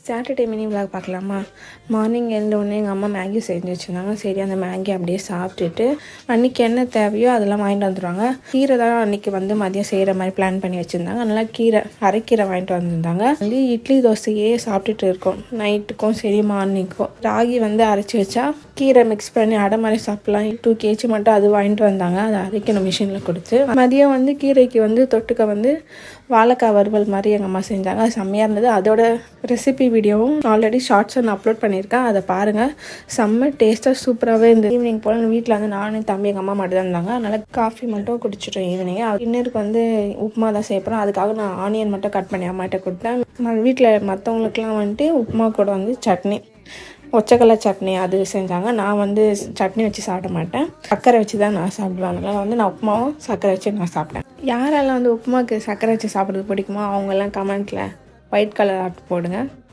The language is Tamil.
சாட்டர்டே மினி விளாக் பார்க்கலாமா? மார்னிங் எழுந்தோடனே எங்கள் அம்மா மேகி செஞ்சு வச்சுருந்தாங்க. சரி, அந்த மேகி அப்படியே சாப்பிட்டுட்டு அன்றைக்கி என்ன தேவையோ அதெல்லாம் வாங்கிட்டு வந்துடுவாங்க. கீரை தான் அன்றைக்கி மதியம் செய்கிற மாதிரி பிளான் பண்ணி வச்சுருந்தாங்க. அதனால் அரைக்கீரை வாங்கிட்டு வந்திருந்தாங்க. இட்லி தோசையே சாப்பிட்டுட்டு இருக்கோம். நைட்டுக்கும் சரி மார்னிங்க்கும் ராகி அரைச்சி வச்சா கீரை மிக்ஸ் பண்ணி அடை மாதிரி சாப்பிட்லாம். 2 kg மட்டும் அது வாங்கிட்டு வந்தாங்க. அதை அரைக்கணும் மிஷினில் கொடுத்து. மதியம் கீரைக்கு தொட்டுக்க வாழைக்காய் வறுவல் மாதிரி எங்கள் அம்மா செஞ்சாங்க. அது செம்மையாக இருந்தது. அதோட ரெசிபி வீடியோவும் ஆல்ரெடி ஷார்ட்ஸை நான் அப்லோட் பண்ணியிருக்கேன். அதை பாருங்கள். செம்ம டேஸ்ட்டாக சூப்பராகவே இருந்தது. ஈவினிங் போல் வீட்டில் நானும் தம்பி எங்கள் அம்மா மட்டும் தான் இருந்தாங்க. அதனால் காஃபி மட்டும் குடிச்சிட்டோம் ஈவினிங். டின்னருக்கு உப்புமா தான் செய்யப்போம். அதுக்காக நான் ஆனியன் மட்டும் கட் பண்ணி அம்மாட்ட கொடுத்தேன். வீட்டில் மற்றவங்களுக்குலாம் உப்புமா கூட சட்னி, ஒச்சக்கல்லை சட்னி அது செஞ்சாங்க. நான் சட்னி வச்சு சாப்பிட மாட்டேன், சர்க்கரை வச்சு தான் நான் சாப்பிடுவேன். அதனால் நான் உப்புமாவும் சர்க்கரை வச்சு நான் சாப்பிட்டேன். யாரெல்லாம் உப்புமாவுக்கு சர்க்கரை வச்சு சாப்பிட்றது பிடிக்குமோ அவங்கெல்லாம் கமெண்ட்டில் ஒயிட் கலர் ஆட் போடுங்க.